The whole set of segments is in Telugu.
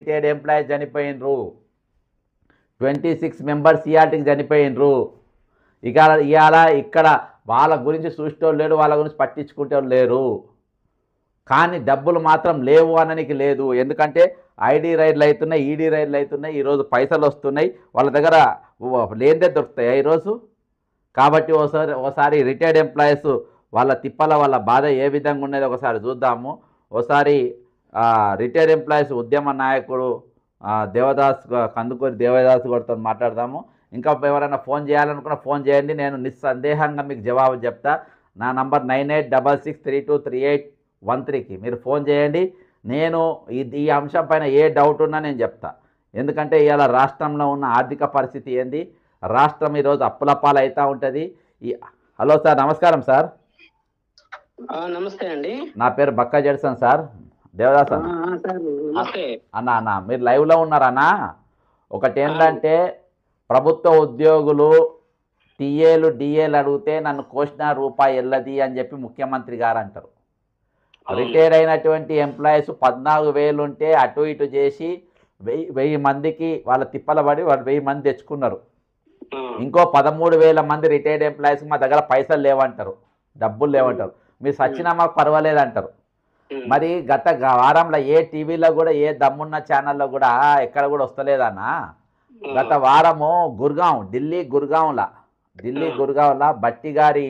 రిటైర్డ్ ఎంప్లాయీస్ చనిపోయినరు, 26 మెంబర్స్ సిఆర్టీకి చనిపోయినరు. ఇవాళ ఇక్కడ వాళ్ళ గురించి చూసేటోళ్ళు లేరు, వాళ్ళ గురించి పట్టించుకుంటే లేరు. కానీ డబ్బులు మాత్రం లేవు అననికి లేదు. ఎందుకంటే ఐడి రైడ్లు అవుతున్నాయి, ఈడీ రైడ్లు అవుతున్నాయి, ఈరోజు పైసలు వస్తున్నాయి, వాళ్ళ దగ్గర లేనిదే దొరుకుతాయి ఈరోజు. కాబట్టి ఒకసారి రిటైర్డ్ ఎంప్లాయీస్ వాళ్ళ తిప్పల వాళ్ళ బాధ ఏ విధంగా ఉన్నది ఒకసారి చూద్దాము. ఒకసారి రిటైర్డ్ ఎంప్లాయీస్ ఉద్యమ నాయకుడు దేవదాస్ కందుకూరి దేవదాస్ గారితో మాట్లాడదాము. ఇంకా ఎవరైనా ఫోన్ చేయాలనుకున్నా ఫోన్ చేయండి, నేను నిస్సందేహంగా మీకు జవాబు చెప్తా. నా నంబర్ 9866323813కి మీరు ఫోన్ చేయండి. నేను ఈ అంశం పైన ఏ డౌట్ ఉన్నా నేను చెప్తా. ఎందుకంటే ఇవాళ రాష్ట్రంలో ఉన్న ఆర్థిక పరిస్థితి ఏంది, రాష్ట్రం ఈరోజు అప్పుల పాలు అవుతూ ఉంటుంది. హలో సార్, నమస్కారం సార్. నమస్తే అండి. నా పేరు బక్కా జడ్సన్ సార్, దేవదాస్ అన్న. మీరు లైవ్లో ఉన్నారన్నా. ఒకటి ఏంటంటే ప్రభుత్వ ఉద్యోగులు టీఏలు డిఏలు అడిగితే నన్ను కోసిన రూపాయి వెళ్ళది అని చెప్పి ముఖ్యమంత్రి గారు అంటారు. రిటైర్ అయినటువంటి ఎంప్లాయీస్ 14,000 ఉంటే అటు ఇటు చేసి 1000 మందికి వాళ్ళ తిప్పల పడి వాళ్ళు 1000 మంది తెచ్చుకున్నారు. ఇంకో 13,000 మంది రిటైర్డ్ ఎంప్లాయీస్ మా దగ్గర పైసలు లేవంటారు, డబ్బులు లేవంటారు. మీరు సచ్చినా మాకు పర్వాలేదు అంటారు. మరి గత వారంలో ఏ టీవీలో కూడా ఏ దమ్మున్న ఛానల్లో కూడా ఎక్కడ కూడా వస్తలేదన్నా. గత వారము ఢిల్లీ గుర్గాంలో బట్టి గారి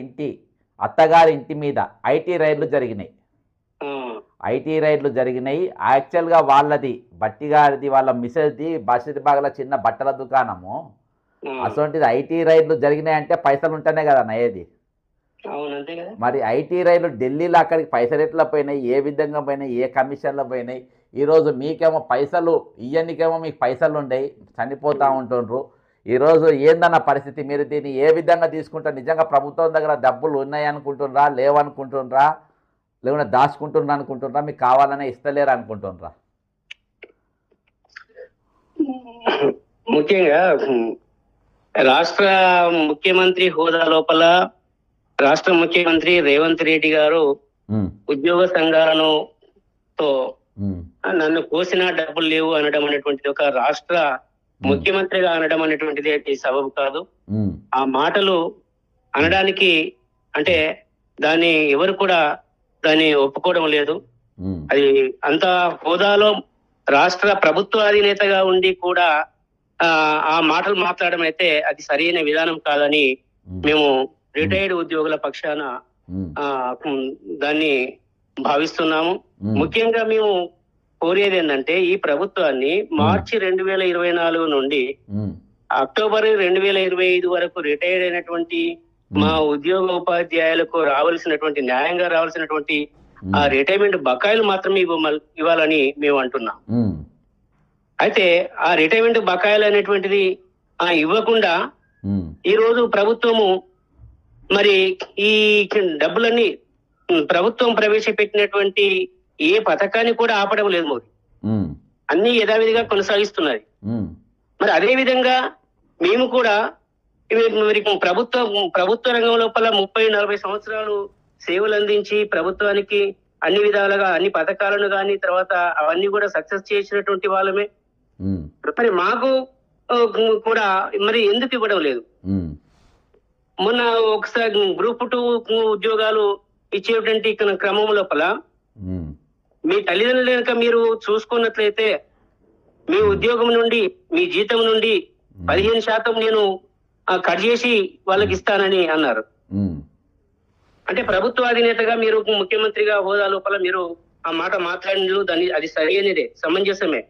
అత్తగారి ఇంటి మీద ఐటీ రైడ్లు జరిగినాయి. యాక్చువల్గా వాళ్ళది బట్టి గారిది వాళ్ళ మిసెస్ది బషీర్బాగ్ల చిన్న బట్టల దుకాణము. అటువంటిది ఐటీ రైడ్లు జరిగినాయంటే పైసలు ఉంటేనే కదా నయ్యేది. మరి ఐటీ రైడ్లు ఢిల్లీలో అక్కడికి పైసలు ఎట్లా పోయినాయి, ఏ విధంగా పోయినాయి, ఏ కమిషన్లో పోయినాయి? ఈరోజు మీకేమో పైసలు ఇయ్యనికేమో మీకు పైసలు ఉండయి, చనిపోతూ ఉంటుండ్రు. ఈరోజు ఏందన్న పరిస్థితి? మీరు దీన్ని ఏ విధంగా తీసుకుంటారు? నిజంగా ప్రభుత్వం దగ్గర డబ్బులు ఉన్నాయి అనుకుంటున్నారా, లేవనుకుంటున్నారా, లేకుంటే దాచుకుంటున్నా అనుకుంటున్నారా, మీకు కావాలనే ఇస్తలేరు అనుకుంటున్నారా? ముఖ్యంగా రాష్ట్ర ముఖ్యమంత్రి హోదా లోపల రాష్ట్ర ముఖ్యమంత్రి రేవంత్ రెడ్డి గారు ఉద్యోగ సంఘాలను నన్ను కోసిన డబ్బులు లేవు అనడం అనేటువంటిది ఒక రాష్ట్ర ముఖ్యమంత్రిగా అనడం అనేటువంటిది సబబు కాదు. ఆ మాటలు అనడానికి అంటే దాన్ని ఎవరు కూడా దాన్ని ఒప్పుకోవడం లేదు. అది అంత హోదాలో రాష్ట్ర ప్రభుత్వ అధినేతగా ఉండి కూడా ఆ మాటలు మాట్లాడడం అయితే అది సరైన విధానం కాదని మేము రిటైర్డ్ ఉద్యోగుల పక్షాన దాన్ని భావిస్తున్నాము. ముఖ్యంగా మేము కోరేది ఏంటంటే ఈ ప్రభుత్వాన్ని మార్చి 2024 నుండి అక్టోబర్ 2025 వరకు రిటైర్డ్ అయినటువంటి మా ఉద్యోగ ఉపాధ్యాయులకు రావాల్సినటువంటి న్యాయంగా రావాల్సినటువంటి ఆ రిటైర్మెంట్ బకాయిలు మాత్రమే ఇవ్వాలని మేము అంటున్నాం. అయితే ఆ రిటైర్మెంట్ బకాయిలు అనేటువంటిది ఇవ్వకుండా ఈ రోజు ప్రభుత్వము మరి ఈ డబ్బులన్నీ ప్రభుత్వం ప్రవేశపెట్టినటువంటి ఏ పథకాన్ని కూడా ఆపడం లేదు. మోదీ అన్ని యథావిధిగా కొనసాగిస్తున్నది. మరి అదే విధంగా మేము కూడా మరి ప్రభుత్వ రంగం లోపల 30-40 సంవత్సరాలు సేవలు అందించి ప్రభుత్వానికి అన్ని విధాలుగా అన్ని పథకాలను కానీ తర్వాత అవన్నీ కూడా సక్సెస్ చేసినటువంటి వాళ్ళమే. మరి మాకు కూడా మరి ఎందుకు ఇవ్వడం లేదు? మొన్న ఒకసారి గ్రూప్ 2 ఉద్యోగాలు ఇచ్చేటువంటి క్రమం లోపల మీ తల్లిదండ్రులు కనుక మీరు చూసుకున్నట్లయితే మీ ఉద్యోగం నుండి మీ జీతం నుండి 15% నేను కట్ చేసి వాళ్ళకి ఇస్తానని అన్నారు. అంటే ప్రభుత్వ అధినేతగా మీరు ముఖ్యమంత్రిగా హోదా లోపల మీరు ఆ మాట మాట్లాడిన దాన్ని అది సరైనదే, సమంజసమే.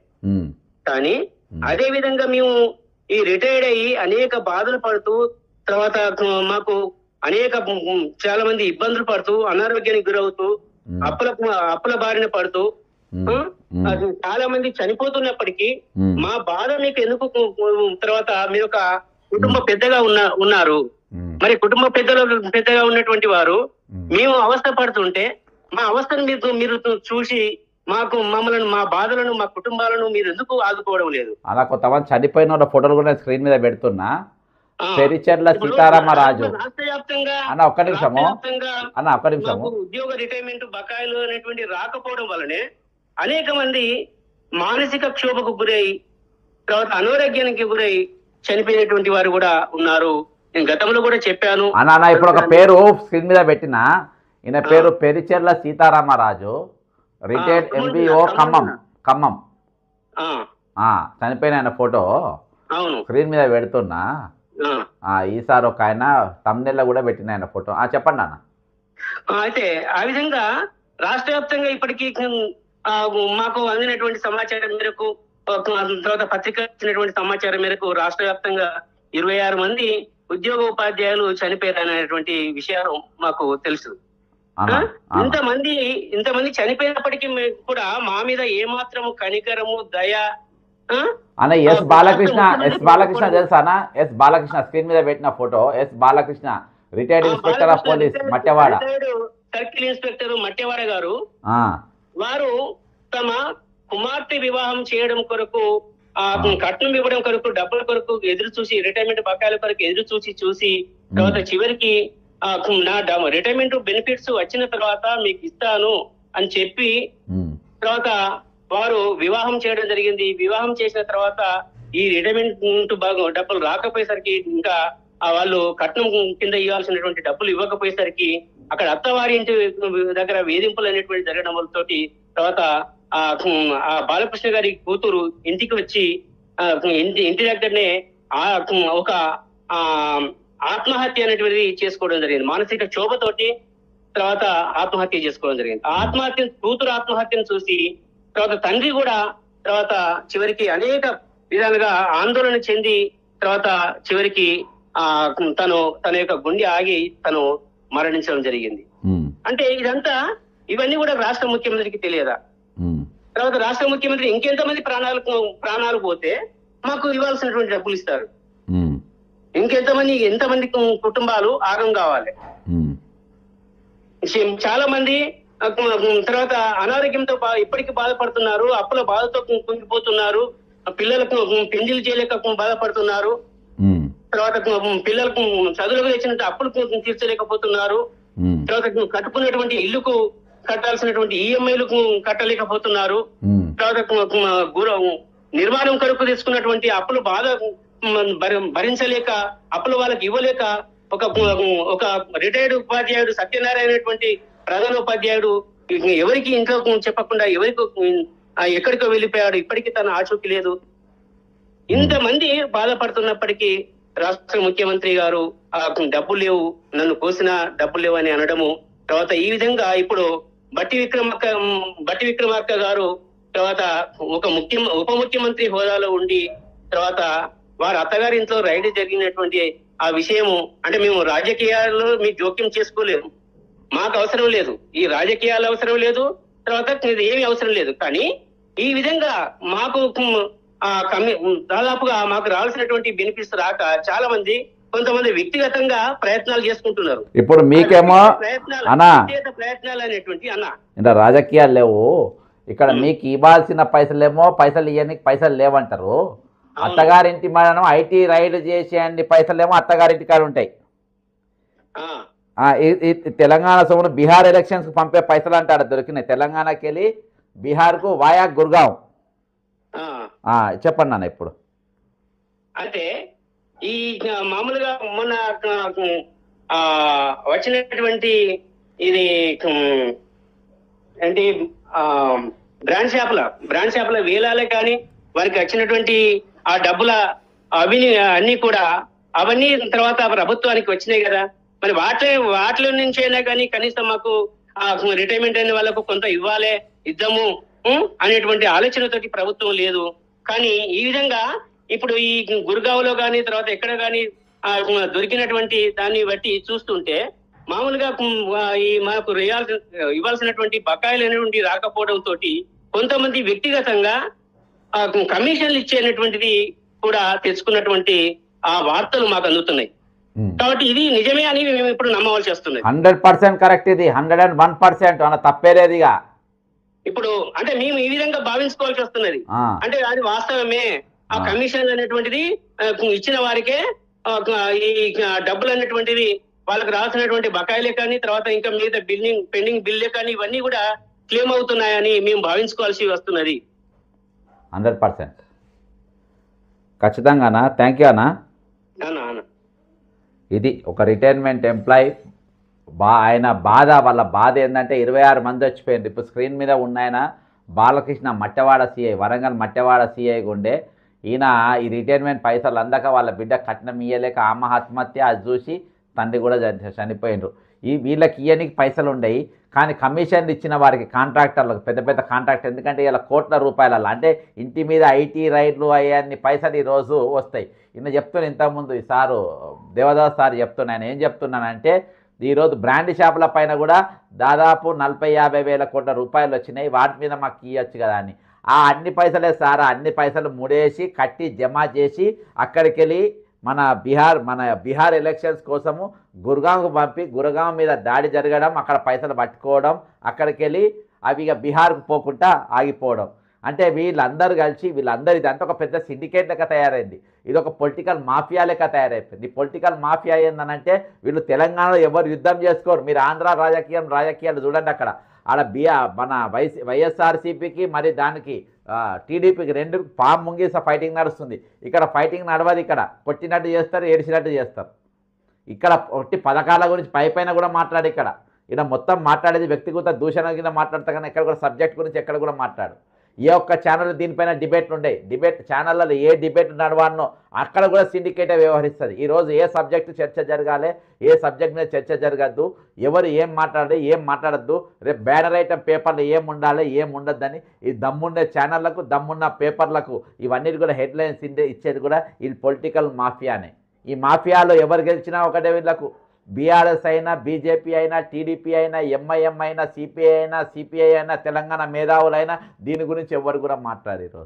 కానీ అదే విధంగా మేము ఈ రిటైర్డ్ అయ్యి అనేక బాధలు పడుతూ తర్వాత మాకు అనేక చాలా మంది ఇబ్బందులు పడుతూ అనారోగ్యానికి గురవుతూ అప్పుల బారిన పడుతూ చాలా మంది చనిపోతున్నప్పటికీ మా బాధ మీకు ఎందుకు? తర్వాత మీరు ఒక కుటుంబ పెద్దగా ఉన్నారు. మరి కుటుంబ పెద్దగా ఉన్నటువంటి వారు మేము అవస్థ పడుతుంటే మా అవస్థను మీరు చూసి మమ్మల్ని మా బాధలను మా కుటుంబాలను మీరు ఎందుకు ఆదుకోవడం లేదు? అలా కొంతమంది చనిపోయిన ఫోటోలు కూడా స్క్రీన్ మీద పెడుతున్నా. పెరిచెర్ల సీతారామరాజు అన్న ఒక్క నిమిషము ఉద్యోగ రిటైర్మెంట్ బకాయిలు అనేటువంటి రాకపోవడం వల్లనే అనేక మంది మానసిక క్షోభకు గురై తర్వాత అనారోగ్యానికి గురై చనిపోయినటువంటి వారు కూడా ఉన్నారు. నేను గతంలో కూడా చెప్పాను. అన్న ఇప్పుడు ఒక పేరు స్క్రీన్ మీద పెట్టిన, ఈయన పేరు పెరిచెర్ల సీతారామరాజు, రిటైర్డ్ ఎంబీఓ ఖమ్మం. చనిపోయిన ఆయన ఫోటో స్క్రీన్ మీద పెడుతున్నా. ఈసారి ఒక ఆయన తమ్నెల్లో కూడా పెట్టిన ఆయన ఫోటో. చెప్పండి అన్న. అయితే ఆ విధంగా రాష్ట్ర వ్యాప్తంగా ఇప్పటికీ మాకు అందినటువంటి సమాచారం మేరకు, తర్వాత పత్రిక ఇచ్చినటువంటి సమాచారం మేరకు రాష్ట్ర వ్యాప్తంగా 26 మంది ఉద్యోగ ఉపాధ్యాయులు చనిపోయారనేటువంటి విషయాలు మాకు తెలుసు. ఇంతమంది చనిపోయినప్పటికీ కూడా మా మీద ఏమాత్రం కనికరము, దయ అన్న ఎస్ బాలకృష్ణ తెలుసా అన్న? ఎస్ బాలకృష్ణ స్క్రీన్ మీద పెట్టిన photo. S Balakrishna retired inspector of police Mattewada, circle inspector Mattewada గారు, వారు తమ కుమార్తె వివాహం చేయడం కొరకు, కట్నం ఇవ్వడం కొరకు, డబ్బుల కొరకు ఎదురు చూసి, రిటైర్మెంట్ బకాయిల కొరకు ఎదురు చూసి తర్వాత చివరికి నా రిటైర్మెంట్ బెనిఫిట్స్ వచ్చిన తర్వాత మీకు ఇస్తాను అని చెప్పి తర్వాత వారు వివాహం చేయడం జరిగింది. వివాహం చేసిన తర్వాత ఈ రిటైర్మెంట్ డబ్బులు రాకపోయేసరికి, ఇంకా వాళ్ళు కట్నం కింద ఇవ్వాల్సినటువంటి డబ్బులు ఇవ్వకపోయేసరికి అక్కడ అత్తవారి ఇంటి దగ్గర వేధింపులు అనేటువంటి జరగడం తోటి తర్వాత ఆ బాలకృష్ణ గారి కూతురు ఇంటికి వచ్చి ఇంటి దగ్గరనే ఒక ఆత్మహత్య అనేటువంటిది చేసుకోవడం జరిగింది. మానసిక క్షోభతోటి తర్వాత ఆత్మహత్య చేసుకోవడం జరిగింది. కూతురు ఆత్మహత్యను చూసి తర్వాత తండ్రి కూడా తర్వాత చివరికి అనేక విధాలుగా ఆందోళన చెంది తర్వాత చివరికి తన యొక్క గుండె ఆగి తను మరణించడం జరిగింది. అంటే ఇవన్నీ కూడా రాష్ట్ర ముఖ్యమంత్రికి తెలియదా? తర్వాత రాష్ట్ర ముఖ్యమంత్రి ఇంకెంతమంది ప్రాణాలు పోతే మాకు ఇవ్వాల్సినటువంటి డబ్బులు ఇస్తారు? ఎంతమంది కుటుంబాలు ఆగం కావాలి? చాలా మంది తర్వాత అనారోగ్యంతో ఇప్పటికీ బాధపడుతున్నారు, అప్పుల బాధతో కుంగిపోతున్నారు, పిల్లలకు పెండిలు చేయలేక బాధపడుతున్నారు, తర్వాత పిల్లలకు చదువులకు తెచ్చినట్టు అప్పులు తీర్చలేకపోతున్నారు, తర్వాత కట్టుకున్నటువంటి ఇల్లుకు కట్టాల్సినటువంటి ఈఎంఐలకు కట్టలేకపోతున్నారు, తర్వాత నిర్మాణం కొరకు తీసుకున్నటువంటి అప్పులు బాధ భరించలేక అప్పులు వాళ్ళకి ఇవ్వలేక ఒక రిటైర్డ్ ఉపాధ్యాయుడు సత్యనారాయణ ప్రధాన ఉపాధ్యాయుడు ఎవరికి ఇంట్లో చెప్పకుండా ఎక్కడికో వెళ్ళిపోయాడు, ఇప్పటికీ తన ఆచూకీ లేదు. ఇంతమంది బాధపడుతున్నప్పటికీ రాష్ట్ర ముఖ్యమంత్రి గారు డబ్బులు లేవు, నన్ను కోసిన డబ్బులు లేవు అని అనడము, తర్వాత ఈ విధంగా ఇప్పుడు బట్టి విక్రమార్క గారు తర్వాత ఉప ముఖ్యమంత్రి హోదాలో ఉండి తర్వాత వారి అత్తగారి ఇంట్లో రైడ్ జరిగినటువంటి ఆ విషయము, అంటే మేము రాజకీయాల్లో మీ జోక్యం చేసుకోలేము, మాకు అవసరం లేదు, ఈ రాజకీయాలు అవసరం లేదు, తర్వాత ఏమి అవసరం లేదు. కానీ ఈ విధంగా మాకు దాదాపుగా మాకు రావాల్సినటువంటి బెనిఫిట్స్ రాక చాలా మంది కొంతమంది వ్యక్తిగతంగా ప్రయత్నాలు చేసుకుంటున్నారు. ఇప్పుడు మీకేమో ప్రయత్నాలు అనేటువంటి రాజకీయాలు లేవు, ఇక్కడ మీకు ఇవ్వాల్సిన పైసలేమో పైసలు ఇవ్వడానికి పైసలు లేవంటారు. అత్తగారింటి మనం ఐటీ రైడ్ చేసేయండి పైసలేమో అత్తగారింటి కాడ ఉంటాయి. తెలంగాణ సొమ్మును బీహార్ ఎలక్షన్స్ పంపే పైసలు అంటారు దొరికినాయి, తెలంగాణకి వెళ్ళి బీహార్కు వాయా గుర్గావ్. చెప్పండి నాన్న. ఇప్పుడు అంటే ఈ మామూలుగా మొన్న వచ్చినటువంటి ఇది ఏంటి బ్రాండ్ షాపుల వేలాలే కానీ వారికి వచ్చినటువంటి ఆ డబ్బుల అన్ని కూడా అవన్నీ తర్వాత ప్రభుత్వానికి వచ్చినాయి కదా, మరి వాటిలో నుంచి అయినా కానీ కనీసం మాకు రిటైర్మెంట్ అయిన వాళ్ళకు కొంత ఇద్దాము అనేటువంటి ఆలోచనతోటి ప్రభుత్వం లేదు. కానీ ఈ విధంగా ఇప్పుడు ఈ గుర్గావ్లో కానీ తర్వాత ఎక్కడ కానీ దొరికినటువంటి దాన్ని బట్టి చూస్తుంటే మామూలుగా ఈ మనకు ఇవ్వాల్సినటువంటి బకాయిలు అనేటువంటి రాకపోవడం తోటి కొంతమంది వ్యక్తిగతంగా కమిషన్లు ఇచ్చేటటువంటిది కూడా తెచ్చుకున్నటువంటి ఆ వార్తలు మాకు అందుతున్నాయి. కాబట్టి ఇది నిజమే అని మేము ఇప్పుడు నమ్మవలసి వస్తుంది. 100% కరెక్ట్, ఇది 101% అన్న తప్పేలేదు. ఇప్పుడు అంటే మేము ఈ విధంగా భావించుకోవాల్సి వస్తున్నది. అంటే అది వాస్తవమే, ఆ కమిషన్ అనేటువంటిది ఇచ్చిన వారికే ఈ డబ్బులు అనేటువంటిది వాళ్ళకి రావాల్సినటువంటి బకాయిలే కానీ తర్వాత ఇంకా మీద పెండింగ్ బిల్లే కానీ ఇవన్నీ కూడా క్లెయిమ్ అవుతున్నాయని మేము భావించుకోవాల్సి వస్తున్నది. 100% ఖచ్చితంగానా. థ్యాంక్ యూ అన్నా. ఇది ఒక రిటైర్మెంట్ ఎంప్లాయీ ఆయన బాధ, వాళ్ళ బాధ ఏంటంటే 26 మంది వచ్చిపోయింది. ఇప్పుడు స్క్రీన్ మీద ఉన్నాయన బాలకృష్ణ మట్టెవాడ సిఐ, వరంగల్ మట్టెవాడ సిఐ గుండే. ఈయన ఈ రిటైర్మెంట్ పైసలు అందక వాళ్ళ బిడ్డ కట్నం ఇయ్యలేక ఆత్మహత్య, అది చూసి తండ్రి కూడా చనిపోయినరు. వీళ్ళకి ఇయ్యనికి పైసలు ఉండేవి, కానీ కమిషన్లు ఇచ్చిన వారికి కాంట్రాక్టర్లకు పెద్ద పెద్ద కాంట్రాక్టర్, ఎందుకంటే ఇలా కోట్ల రూపాయలలో అంటే ఇంటి మీద ఐటీ రైడ్లు అయ్యాన్ని పైసలు ఈరోజు వస్తాయి. ఈయన చెప్తున్నా ఇంతకుముందు ఈ సారు దేవదాస్ సార్ చెప్తున్నాను. ఏం చెప్తున్నానంటే ఈరోజు బ్రాండ్ షాపుల పైన కూడా దాదాపు 40-50 వేల కోట్ల రూపాయలు వచ్చినాయి, వాటి మీద మాకు ఇవ్వచ్చు కదా అని. అన్ని పైసలే సార్, అన్ని పైసలు ముడేసి కట్టి జమ చేసి అక్కడికి వెళ్ళి మన బీహార్ ఎలక్షన్స్ కోసము గుర్గాంకు పంపి గుర్గాం మీద దాడి జరగడం, అక్కడ పైసలు పట్టుకోవడం, అక్కడికి వెళ్ళి అవి ఇక బీహార్కు పోకుండా ఆగిపోవడం. అంటే వీళ్ళందరూ కలిసి ఇదంతా ఒక పెద్ద సిండికేట్ లెక్క తయారైంది. ఇది ఒక పొలిటికల్ మాఫియా లెక్క తయారైపోయింది. ఈ పొలిటికల్ మాఫియా ఏందనంటే వీళ్ళు తెలంగాణలో ఎవరు యుద్ధం చేసుకోరు. మీరు ఆంధ్ర రాజకీయాలు చూడండి, అక్కడ మన వైఎస్ఆర్సీపీకి మరి దానికి టీడీపీకి రెండు పాము ముంగీస ఫైటింగ్ నడుస్తుంది. ఇక్కడ ఫైటింగ్ నడవదు, ఇక్కడ కొట్టినట్టు చేస్తారు, ఏడిచినట్టు చేస్తారు. ఇక్కడ ఒట్టి పథకాల గురించి పైపైన కూడా మాట్లాడి ఇక్కడ మొత్తం మాట్లాడేది వ్యక్తిగత దూషణ కింద మాట్లాడతా, కానీ ఎక్కడ కూడా సబ్జెక్ట్ గురించి ఎక్కడ కూడా మాట్లాడు. ఏ ఒక్క ఛానల్ దీనిపైన డిబేట్లు ఉండే, డిబేట్ ఛానళ్ళలో ఏ డిబేట్ నడవానో అక్కడ కూడా సిండికేటే వ్యవహరిస్తుంది. ఈరోజు ఏ సబ్జెక్టు చర్చ జరగాలి, ఏ సబ్జెక్ట్ మీద చర్చ జరగద్దు, ఎవరు ఏం మాట్లాడాలి ఏం మాట్లాడద్దు, రేపు బ్యానర్ ఐటమ్ పేపర్లు ఏం ఉండాలి ఏం ఉండద్దని ఈ దమ్ముండే ఛానళ్లకు దమ్మున్న పేపర్లకు ఇవన్నీ కూడా హెడ్లైన్స్ ఇచ్చేది కూడా ఇది పొలిటికల్ మాఫియానే. ఈ మాఫియాలో ఎవరు గెలిచినా ఒకటే, వీళ్ళకు బీఆర్ఎస్ అయినా బీజేపీ అయినా టీడీపీ అయినా ఎంఐఎం అయినా సిపిఐ అయినా తెలంగాణ మేధావులైనా దీని గురించి ఎవరు కూడా మాట్లాడారు.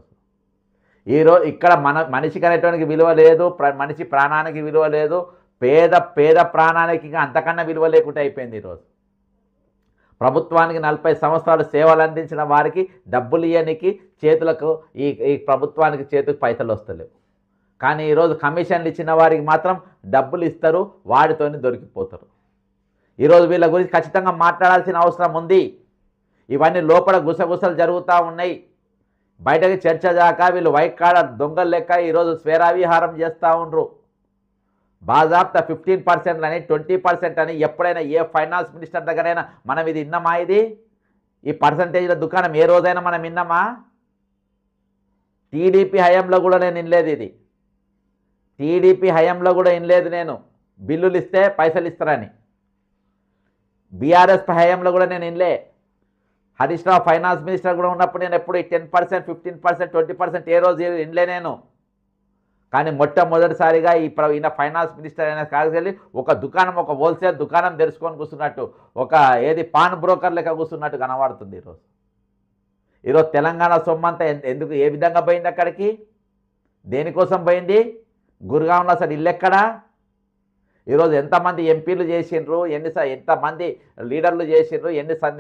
ఈరోజు ఇక్కడ మనిషికి అనేటువంటి విలువ లేదు, మనిషి ప్రాణానికి విలువ లేదు, పేద ప్రాణానికి అంతకన్నా విలువ లేకుండా అయిపోయింది. ఈరోజు ప్రభుత్వానికి 40 సంవత్సరాలు సేవలు అందించిన వారికి డబ్బులు ఇవ్వడానికి చేతులకు ఈ ప్రభుత్వానికి చేతికి పైసలు వస్తలేవు, కానీ ఈరోజు కమిషన్లు ఇచ్చిన వారికి మాత్రం డబ్బులు ఇస్తారు, వాటితోనే దొరికిపోతారు. ఈరోజు వీళ్ళ గురించి ఖచ్చితంగా మాట్లాడాల్సిన అవసరం ఉంది. ఇవన్నీ లోపల గుసగుసలు జరుగుతూ ఉన్నాయి, బయటకి చర్చ దాకా వీళ్ళు వైట్ కార్డ్ దొంగలు లెక్క ఈరోజు స్వేరావిహారం చేస్తూ ఉండరు. బాజాబ్తా 15% అని 20% అని ఎప్పుడైనా ఏ ఫైనాన్స్ మినిస్టర్ దగ్గరైనా మనం ఇది విన్నామా? ఈ పర్సంటేజ్ల దుకాణం ఏ రోజైనా మనం విన్నామా? టీడీపీ హయాంలో కూడా నేను వినలేదు, ఇది టీడీపీ హయాంలో కూడా వినలేదు నేను. బిల్లులు ఇస్తే పైసలు ఇస్తారని బీఆర్ఎస్ హయాంలో కూడా నేను వినలే. హరీష్ రావు ఫైనాన్స్ మినిస్టర్ కూడా ఉన్నప్పుడు నేను ఎప్పుడు 10%, 15%, 20% ఏ రోజు వినలే నేను. కానీ మొట్టమొదటిసారిగా ఈయన ఫైనాన్స్ మినిస్టర్ అయిన కాకపోతే ఒక దుకాణం, ఒక హోల్సేల్ దుకాణం తెరుచుకొని కూర్చున్నట్టు, ఒక పాన్ బ్రోకర్ లెక్క కూర్చున్నట్టు కనబడుతుంది. ఈరోజు తెలంగాణ సొమ్మంతా ఎందుకు ఏ విధంగా పోయింది, అక్కడికి దేనికోసం పోయింది? గుర్గాంలో అసలు ఇల్లు ఎక్కడా? ఈరోజు ఎంతమంది ఎంపీలు చేసిండ్రు, ఎంతమంది లీడర్లు చేసిండ్రు,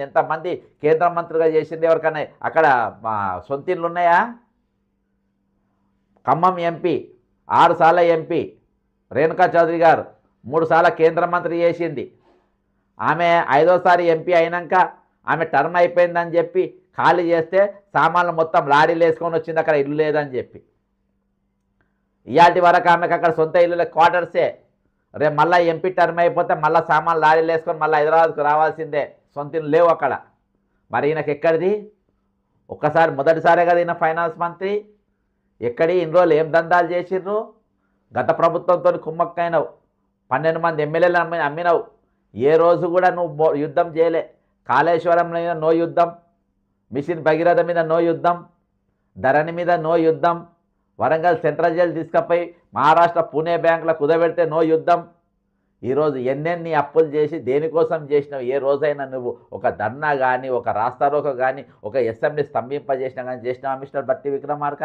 ఎంతమంది కేంద్ర మంత్రులుగా చేసిండ్రు, ఎవరికైనా అక్కడ సొంత ఇళ్ళు ఉన్నాయా? ఖమ్మం ఎంపీ 6 సార్ల ఎంపీ రేణుకా చౌదరి గారు 3 సార్ల కేంద్ర మంత్రి చేసింది. ఆమె 5వసారి ఎంపీ అయినాక ఆమె టర్మ్ అయిపోయిందని చెప్పి ఖాళీ చేస్తే సామాన్లు మొత్తం లారీలు వేసుకొని వచ్చింది, అక్కడ ఇల్లు లేదని చెప్పి. ఇయాటి వరకు ఆమెకు అక్కడ సొంత ఇల్లు క్వార్టర్సే. రేపు మళ్ళీ ఎంపీ టర్మ్ అయిపోతే మళ్ళీ సామాన్లు లారీలు వేసుకొని మళ్ళీ హైదరాబాద్కు రావాల్సిందే, సొంత ఇల్లు లేవు అక్కడ. మరి ఈయనకి ఎక్కడిది? ఒక్కసారి మొదటిసారే కదా ఈయన ఫైనాన్స్ మంత్రి. ఎక్కడి ఇన్ని రోజులు ఏం దందాలు చేసిర్రు? గత ప్రభుత్వంతో కుమ్మక్కైనవు, 12 మంది ఎమ్మెల్యేలు అమ్మినవు, ఏ రోజు కూడా నువ్వు యుద్ధం చేయలే. కాళేశ్వరం మీద నో యుద్ధం, మిషన్ భగీరథ మీద నో యుద్ధం, ధరణి మీద నో యుద్ధం, వరంగల్ సెంట్రల్ జైలు తీసుకుపోయి మహారాష్ట్ర పూణే బ్యాంకులో కుదబెడితే నో యుద్ధం. ఈరోజు ఎన్నెన్ని అప్పులు చేసి దేనికోసం చేసినావు? ఏ రోజైనా నువ్వు ఒక ధర్నా కానీ, ఒక రాస్తారోకో కానీ, ఒక అసెంబ్లీ స్తంభింపజేసినా కానీ చేసినావా మిస్టర్ బట్టి విక్రమార్క?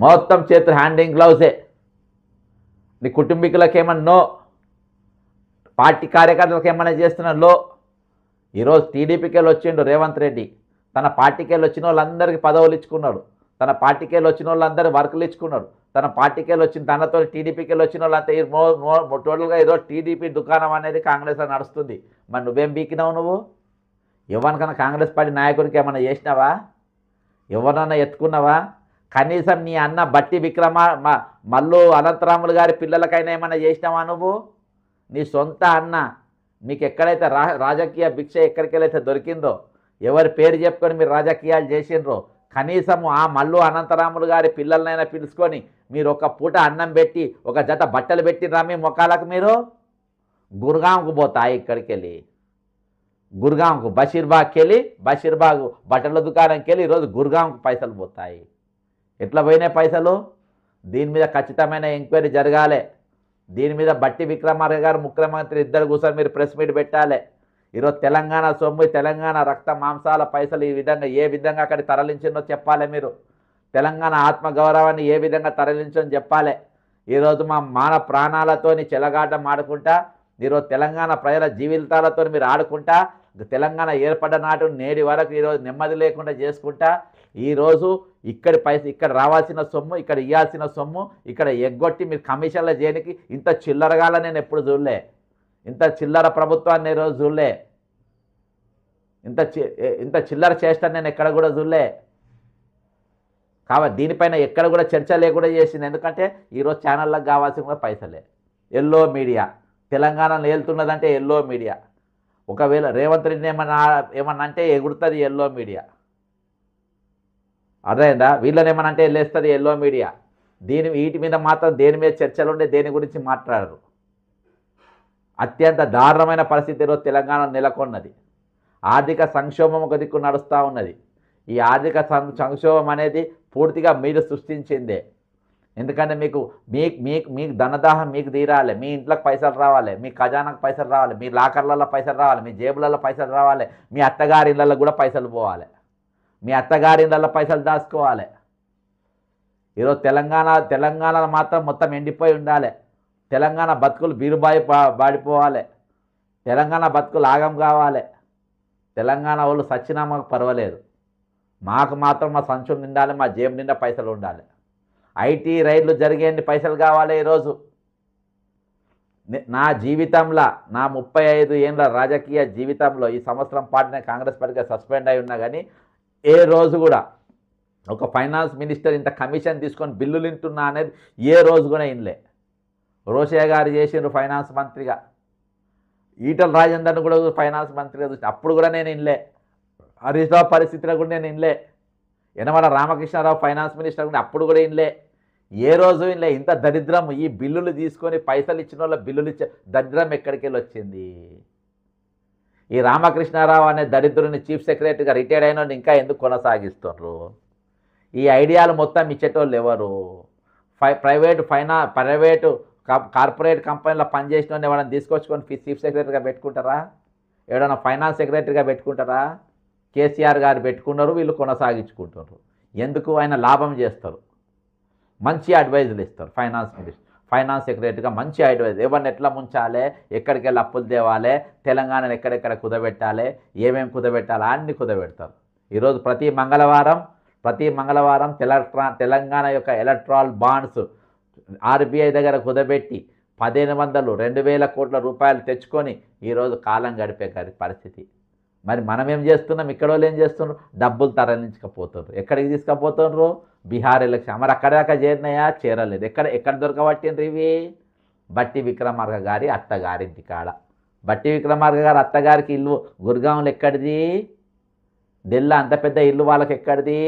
మొత్తం చేతులు హ్యాండింగ్ గ్లౌజే. నీ కుటుంబీకులకు ఏమన్నా నో, పార్టీ కార్యకర్తలకు ఏమన్నా చేస్తున్నా లో. ఈరోజు టీడీపీకి వెళ్ళి వచ్చిండు రేవంత్ రెడ్డి, తన పార్టీకి వెళ్ళి వచ్చిన వాళ్ళందరికీ పదవులు ఇచ్చుకున్నాడు, తన పార్టీకి వెళ్ళి వచ్చిన వాళ్ళందరూ వర్కులు ఇచ్చుకున్నాడు, తన పార్టీకి వెళ్ళి వచ్చిన తనతో టీడీపీకి వెళ్ళి వచ్చిన వాళ్ళంతా టోటల్గా ఏదో టీడీపీ దుకాణం అనేది కాంగ్రెస్లో నడుస్తుంది. మరి నువ్వేం బీకినావు? నువ్వు ఎవరికైనా కాంగ్రెస్ పార్టీ నాయకుడికి ఏమైనా చేసినావా? ఎవరన్నా ఎత్తుకున్నావా? కనీసం నీ అన్న బట్టి మల్లు అనంతరాములు గారి పిల్లలకైనా ఏమైనా చేసినావా నువ్వు? నీ సొంత అన్న మీకు ఎక్కడైతే రాజకీయ భిక్ష ఎక్కడికెళ్ళైతే దొరికిందో, ఎవరి పేరు చెప్పుకొని మీరు రాజకీయాలు చేసిండ్రో, కనీసము ఆ మల్లు అనంతరాములు గారి పిల్లలనైనా పిలుచుకొని మీరు ఒక పూట అన్నం పెట్టి ఒక జత బట్టలు పెట్టినరా మీ ముఖాలకు? మీరు గుర్గాంకు పోతాయి, ఇక్కడికి వెళ్ళి గుర్గాంకు బషీర్బాగ్కి వెళ్ళి బషీర్బాగ్ బట్టల దుకాణంకి వెళ్ళి ఈరోజు గుర్గాంకు పైసలు పోతాయి. ఎట్లా పోయినాయి పైసలు? దీని మీద ఖచ్చితమైన ఎంక్వైరీ జరగాలి. దీని మీద బట్టి విక్రమార్క గారు ముఖ్యమంత్రి ఇద్దరు కూర్చొని మీరు ప్రెస్ మీట్ పెట్టాలి. ఈరోజు తెలంగాణ సొమ్ము, తెలంగాణ రక్త మాంసాల పైసలు ఈ విధంగా ఏ విధంగా అక్కడికి తరలించిందో చెప్పాలి. మీరు తెలంగాణ ఆత్మగౌరవాన్ని ఏ విధంగా తరలించని చెప్పాలి. ఈరోజు మా మాన ప్రాణాలతోని చెలగాటం ఆడుకుంటా, ఈరోజు తెలంగాణ ప్రజల జీవితాలతో మీరు ఆడుకుంటా, తెలంగాణ ఏర్పడ్డ నాటు నేటి వరకు ఈరోజు నెమ్మది లేకుండా చేసుకుంటా, ఈరోజు ఇక్కడ రావాల్సిన సొమ్ము, ఇక్కడ ఇవ్వాల్సిన సొమ్ము ఇక్కడ ఎగ్గొట్టి మీరు కమిషన్లు చేయడానికి ఇంత చిల్లరగాల నేను ఎప్పుడు చూడలే. ఇంత చిల్లర ప్రభుత్వాన్ని ఈరోజు చూడలే. ఇంత చిల్లర చేస్తాను నేను ఎక్కడ కూడా చూడలే. కాబట్టి దీనిపైన ఎక్కడ కూడా చర్చ లేకుండా చేసింది. ఎందుకంటే ఈరోజు ఛానళ్ళకు కావాల్సిన కూడా పైసలే. ఎల్లో మీడియా తెలంగాణలో వెళ్తున్నదంటే ఎల్లో మీడియా. ఒకవేళ రేవంత్ రెడ్డిని ఏమన్నా అంటే ఎగురుతుంది ఎల్లో మీడియా. అర్థమైందా? వీళ్ళని ఏమన్నా అంటే వెళ్ళేస్తుంది ఎల్లో మీడియా. వీటి మీద మాత్రం దేని మీద చర్చలు ఉండే, దేని గురించి మాట్లాడరు. అత్యంత దారుణమైన పరిస్థితి ఈరోజు తెలంగాణ నెలకొన్నది. ఆర్థిక సంక్షోభం ఒక దిక్కు నడుస్తూ ఉన్నది. ఈ ఆర్థిక సంక్షోభం అనేది పూర్తిగా మీరు సృష్టించిందే. ఎందుకంటే మీకు ధనదాహం మీకు తీరాలి, మీ ఇంట్లోకి పైసలు రావాలి, మీ ఖజానాకు పైసలు రావాలి, మీ లాకర్లలో పైసలు రావాలి, మీ జేబులలో పైసలు రావాలి, మీ అత్తగారి ఇళ్ళల్లో కూడా పైసలు పోవాలి, మీ అత్తగారి ఇళ్ళల్లో పైసలు దాచుకోవాలి. ఈరోజు తెలంగాణలో మాత్రం మొత్తం ఎండిపోయి ఉండాలి. తెలంగాణ బతుకులు బాడిపోవాలి. తెలంగాణ బతుకులు ఆగం కావాలి. తెలంగాణ వాళ్ళు సచ్చినా మాకు పర్వాలేదు, మాకు మాత్రం మా సంచులు నిండాలి, మా జేబు నిండా పైసలు ఉండాలి. ఐటీ రైళ్లు జరిగేన్ని పైసలు కావాలి. ఈరోజు నా జీవితంలో, నా 35 ఏళ్ళ రాజకీయ జీవితంలో ఈ సంవత్సరం పాటునే కాంగ్రెస్ పార్టీగా సస్పెండ్ అయి ఉన్నా కానీ ఏ రోజు కూడా ఒక ఫైనాన్స్ మినిస్టర్ ఇంత కమిషన్ తీసుకొని బిల్లులు వింటున్నా అనేది ఏ రోజు కూడా ఇన్లే. రోషయ్య గారు చేసిండ్రు ఫైనాన్స్ మంత్రిగా, ఈటల రాజేందర్ని కూడా ఫైనాన్స్ మంత్రిగా చూసి అప్పుడు కూడా నేను ఇన్లే. హరీష్ రావు పరిస్థితిలో కూడా నేను ఇన్లే. యనమల రామకృష్ణారావు ఫైనాన్స్ మినిస్టర్ కూడా అప్పుడు కూడా ఇన్లే. ఏ రోజు ఇన్లే. ఇంత దరిద్రం, ఈ బిల్లులు తీసుకొని పైసలు ఇచ్చిన వాళ్ళ బిల్లులు ఇచ్చే దరిద్రం ఎక్కడికి వెళ్ళి వచ్చింది? ఈ రామకృష్ణారావు అనే దరిద్రుని చీఫ్ సెక్రటరీగా రిటైర్డ్ అయిన ఇంకా ఎందుకు కొనసాగిస్తున్నారు? ఈ ఐడియాలు మొత్తం ఇచ్చేటోళ్ళు ఎవరు? ప్రైవేటు కార్పొరేట్ కంపెనీలో పనిచేసిన వాళ్ళు ఎవరైనా తీసుకొచ్చుకొని చీఫ్ సెక్రటరీగా పెట్టుకుంటారా? ఎవరైనా ఫైనాన్స్ సెక్రటరీగా పెట్టుకుంటారా? కేసీఆర్ గారు పెట్టుకున్నారు, వీళ్ళు కొనసాగించుకుంటున్నారు. ఎందుకు? ఆయన లాభం చేస్తారు, మంచి అడ్వైజులు ఇస్తారు. ఫైనాన్స్ సెక్రటరీగా మంచి అడ్వైజ్, ఎవరిని ఎట్లా ముంచాలి, ఎక్కడికి వెళ్ళి అప్పులు తేవాలి, తెలంగాణను ఎక్కడెక్కడ కుదబెట్టాలి, ఏమేమి కుదబెట్టాలి అన్నీ కుదబెడతారు. ఈరోజు ప్రతి మంగళవారం తెలంగాణ యొక్క ఎలక్ట్రాల్ బాండ్స్ ఆర్బీఐ దగ్గర కుదబెట్టి 1500 2000 కోట్ల రూపాయలు తెచ్చుకొని ఈరోజు కాలం గడిపే పరిస్థితి. మరి మనం ఏం చేస్తున్నాం? ఇక్కడ వాళ్ళు ఏం చేస్తున్నారు? డబ్బులు తరలించకపోతున్నారు. ఎక్కడికి తీసుకుపోతున్నారు? బీహార్ ఎలక్షన్. మరి అక్కడ దాకా చేరినాయా? చేరలేదు. ఎక్కడ దొరకబట్టిండ్రు ఇవి? బట్టి విక్రమార్క గారి అత్తగారింటి కాడ. బట్టి విక్రమార్క గారి అత్తగారికి ఇల్లు గుర్గాంలో ఎక్కడిది? ఢిల్లీ అంత పెద్ద ఇల్లు వాళ్ళకి ఎక్కడిది?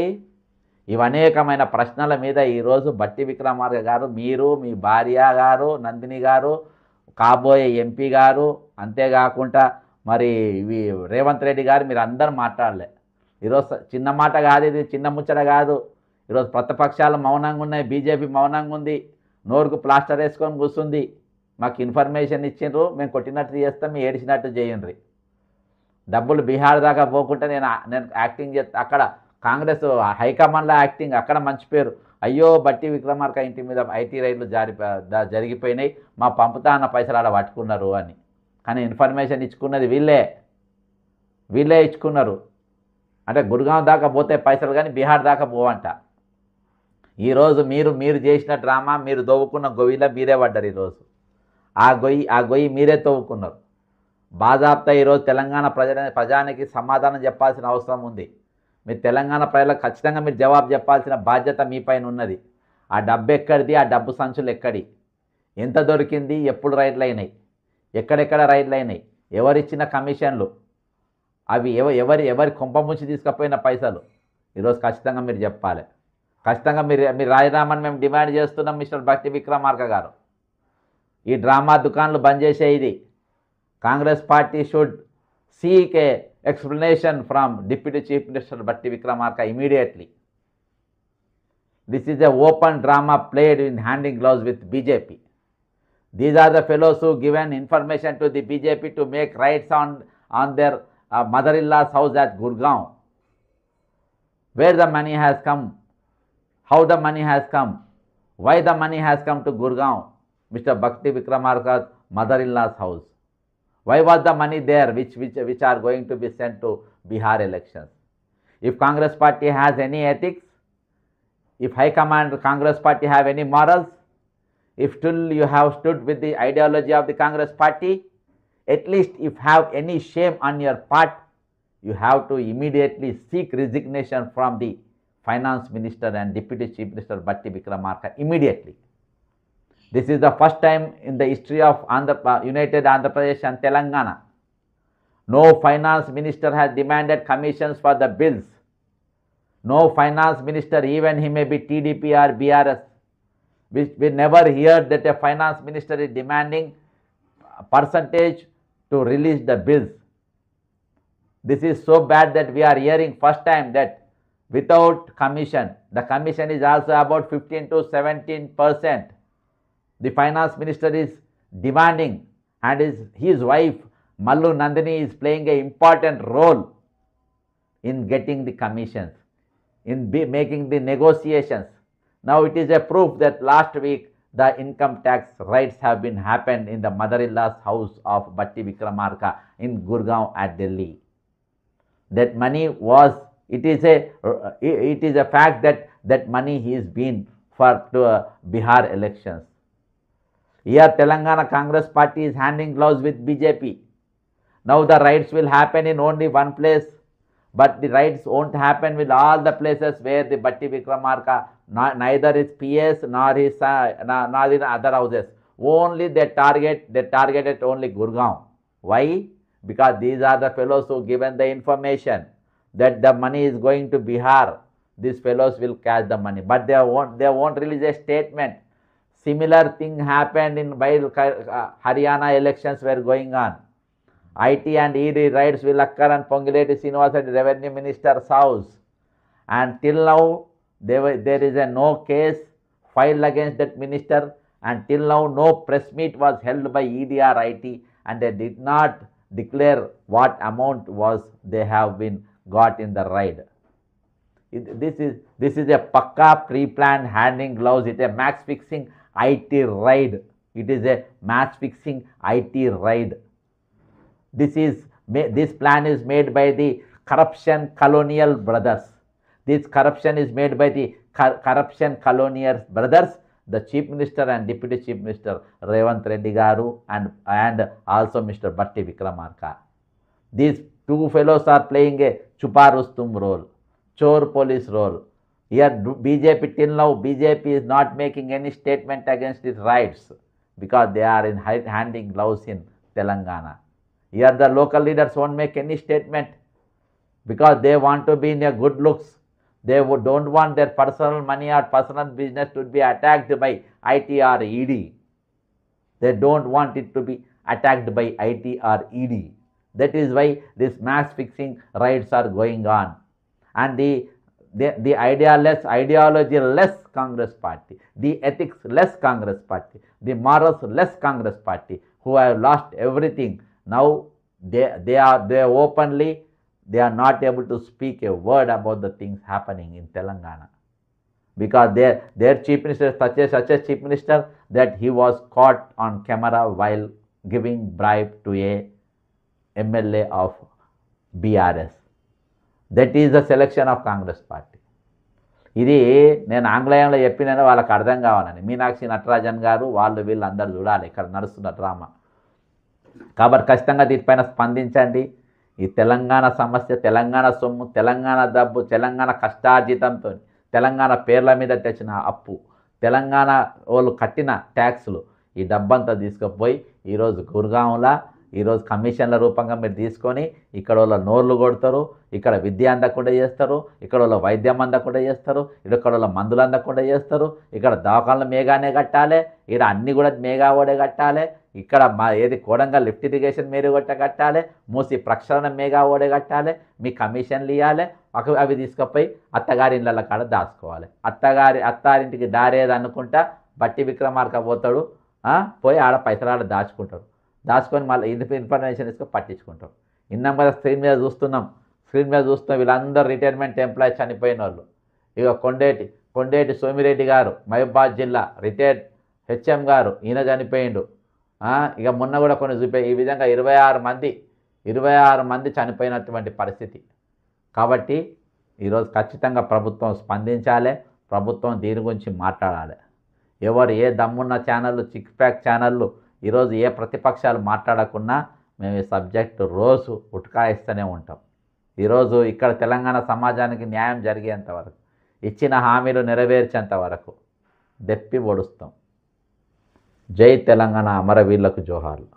ఇవనేకమైన ప్రశ్నల మీద ఈరోజు బట్టి విక్రమార్క గారు, మీరు, మీ భార్య గారు నందిని గారు, కాబోయే ఎంపీ గారు, అంతేకాకుండా మరి రేవంత్ రెడ్డి గారు, మీరు అందరూ మాట్లాడలే. ఈరోజు చిన్న మాట కాదు, ఇది చిన్న ముచ్చట కాదు. ఈరోజు ప్రతిపక్షాలు మౌనంగా ఉన్నాయి, బీజేపీ మౌనంగా ఉంది, నోరుకు ప్లాస్టర్ వేసుకొని కూర్చుంది. మాకు ఇన్ఫర్మేషన్ ఇచ్చిండ్రు, మేము కొట్టినట్టు చేస్తాం, మేము ఏడిచినట్టు చేయండి. డబ్బులు బీహార్ దాకా పోకుంటే నేను యాక్టింగ్ చేస్తా. అక్కడ కాంగ్రెస్ హైకమాండ్లో యాక్టింగ్, అక్కడ మంచి పేరు. అయ్యో బట్టి విక్రమార్క ఇంటి మీద ఐటీ రైళ్లు జరిగిపోయినాయి, మా పంపుతా అన్న పైసలు ఆడ పట్టుకున్నారు అని. కానీ ఇన్ఫర్మేషన్ ఇచ్చుకున్నది వీళ్ళే ఇచ్చుకున్నారు. అంటే గుర్గాం దాకా పోతే పైసలు కానీ బీహార్ దాకా పోవంట. ఈరోజు మీరు చేసిన డ్రామా, మీరు దవ్వుకున్న గొయ్యిలో మీరే పడ్డారు. ఈరోజు ఆ గొయ్యి మీరే తవ్వుకున్నారు. బాజాప్తా ఈరోజు తెలంగాణ ప్రజానికి సమాధానం చెప్పాల్సిన అవసరం ఉంది. మీ తెలంగాణ ప్రజలకు ఖచ్చితంగా మీరు జవాబు చెప్పాల్సిన బాధ్యత మీ పైన ఉన్నది. ఆ డబ్బు ఎక్కడిది, ఆ డబ్బు సంచులు ఎక్కడి, ఎంత దొరికింది, ఎప్పుడు రైడ్లు అయినాయి, ఎక్కడెక్కడ రైడ్లు అయినాయి, ఎవరిచ్చిన కమిషన్లు, అవి ఎవరి కొంపముంచి తీసుకుపోయిన పైసలు ఈరోజు ఖచ్చితంగా మీరు చెప్పాలి. ఖచ్చితంగా మీరు రాజీనామాని మేము డిమాండ్ చేస్తున్నాం మిస్టర్ భట్టి విక్రమార్క గారు. ఈ డ్రామా దుకాన్లు బంద్ చేసే ఇది Congress party should seek A explanation from Deputy Chief Minister Bhatti Vikramarka immediately. This is a open drama played in hand in gloves with BJP. These are the fellows who given information to the BJP to make raids on their mother-in-law's house at Gurgaon. Where the money has come, how the money has come, why the money has come to Gurgaon, Mr. Bhatti Vikramarka's mother-in-law's house. Why was the money there which are going to be sent to Bihar elections? If Congress party has any ethics, if High Command Congress party have any morals, if still you have stood with the ideology of the Congress party, at least if have any shame on your part, you have to immediately seek resignation from the Finance Minister and Deputy Chief Minister Bhatti Vikramarka immediately. This is the first time in the history of United Andhra Pradesh and Telangana. No finance minister has demanded commissions for the bills. No finance minister, even he may be TDP or BRS, we never heard that a finance minister is demanding a percentage to release the bills. This is so bad that we are hearing first time that without commission, the commission is also about 15 to 17%. The finance minister is demanding, and his wife Mallu Nandini is playing an important role in getting the commissions, in making the negotiations. Now it is a proof that last week the income tax raids have been happened in the mother-in-law's house of Bhatti Vikramarka in Gurgaon at Delhi. That money was, it is a fact that money is been for Bihar elections. Here Telangana Congress party is handing gloves with BJP. Now the raids will happen in only one place, but the raids won't happen with all the places where the Bhatti Vikramarka, neither his PS nor his nor in other houses. Only they targeted only Gurgaon. Why? Because these are the fellows who given the information that the money is going to Bihar. These fellows will catch the money, but they won't release a statement. Similar thing happened while Haryana elections were going on. IT and ED raids will occur on Ponguleti Srinivasa Revenue Minister's house. And till now, there is no case filed against that minister, and till now no press meet was held by ED or IT, and they did not declare what amount was they have been got in the raid. This is a pakka pre-planned handing gloves. It's a match fixing IT raid. It is a match fixing IT raid. This plan is made by the corruption colonial brothers. This corruption is made by the corruption colonial brothers, the Chief Minister and Deputy Chief Minister Revanth Reddy Garu and also Mr. Bhatti Vikramarka. These two fellows are playing a Chupa Rustum role, Chor police role. Here BJP, till now BJP is not making any statement against these raids because they are in handing gloves in Telangana. Here the local leaders won't make any statement because they want to be in a good looks. They don't want their personal money or personal business to be attacked by IT or ED. They don't want it to be attacked by IT or ED. That is why these mass fixing raids are going on. And the ideology-less Congress party, the ethics-less Congress party, the morals-less Congress party, who have lost everything, now they are openly, they are not able to speak a word about the things happening in Telangana. Because their chief minister is such a chief minister that he was caught on camera while giving bribe to a MLA of BRS. That is the selection of Congress party. ఇది నేను ఆంగ్లేయంలో చెప్పినని వాళ్ళకి అర్థం కావాలని మీనాక్షి నటరాజన్ గారు వీళ్ళు అందరు చూడాలి ఇక్కడ నడుస్తున్న డ్రామా. కాబట్టి ఖచ్చితంగా దీనిపైన స్పందించండి. ఈ తెలంగాణ సమస్య, తెలంగాణ సొమ్ము, తెలంగాణ డబ్బు, తెలంగాణ కష్టార్జితంతో తెలంగాణ పేర్ల మీద తెచ్చిన అప్పు, తెలంగాణ వాళ్ళు కట్టిన ట్యాక్సులు, ఈ డబ్బంతా తీసుకుపోయి ఈరోజు గుర్గాంలా ఈరోజు కమిషన్ల రూపంగా మీరు తీసుకొని ఇక్కడ వాళ్ళ నోర్లు కొడతారు, ఇక్కడ విద్య అందకుండా చేస్తారు, ఇక్కడ వాళ్ళ వైద్యం అందకుండా చేస్తారు, ఇక్కడ వాళ్ళ మందులు అందకుండా చేస్తారు, ఇక్కడ దవాఖానలు మేఘానే కట్టాలి, ఇక్కడ అన్నీ కూడా మేఘా ఓడే కట్టాలి, ఇక్కడ ఏది కోడంగల్ లిఫ్ట్ ఇరిగేషన్ మీరు కట్టాలి, మూసి ప్రక్షాళన మేఘా ఓడే కట్టాలి, మీ కమిషన్లు ఇవ్వాలి, అవి తీసుకుపోయి అత్తగారి ఇళ్ళ కాడ దాచుకోవాలి. అత్తారింటికి దారేది అనుకుంటా బట్టి విక్రమార్క పోతాడు, పోయి ఆడ పైసలు ఆడ దాచుకొని మళ్ళీ ఇన్ఫర్మేషన్ తీసుకొని పట్టించుకుంటారు. ఇన్నాం కదా, స్క్రీన్ మీద చూస్తున్నాం వీళ్ళందరూ రిటైర్మెంట్ ఎంప్లాయీస్ చనిపోయిన వాళ్ళు. ఇక కొండేటి సోమిరెడ్డి గారు మహబూబాద్ జిల్లా రిటైర్డ్ హెచ్ఎం గారు, ఈయన చనిపోయిండు. ఇక మొన్న కూడా కొన్ని చూపాయి. ఈ విధంగా 26 మంది చనిపోయినటువంటి పరిస్థితి. కాబట్టి ఈరోజు ఖచ్చితంగా ప్రభుత్వం స్పందించాలి, ప్రభుత్వం దీని గురించి మాట్లాడాలి. ఎవరు ఏ దమ్మున్న ఛానళ్ళు, చిక్ ప్యాక్ ఛానళ్ళు ఈరోజు ఏ ప్రతిపక్షాలు మాట్లాడకున్నా మేము ఈ సబ్జెక్టు రోజు ఉటకాయిస్తూనే ఉంటాం. ఈరోజు ఇక్కడ తెలంగాణ సమాజానికి న్యాయం జరిగేంత వరకు, ఇచ్చిన హామీలు నెరవేర్చేంత వరకు దెప్పి పొడుస్తాం. జై తెలంగాణ, అమరవీరులకు జోహార్లు.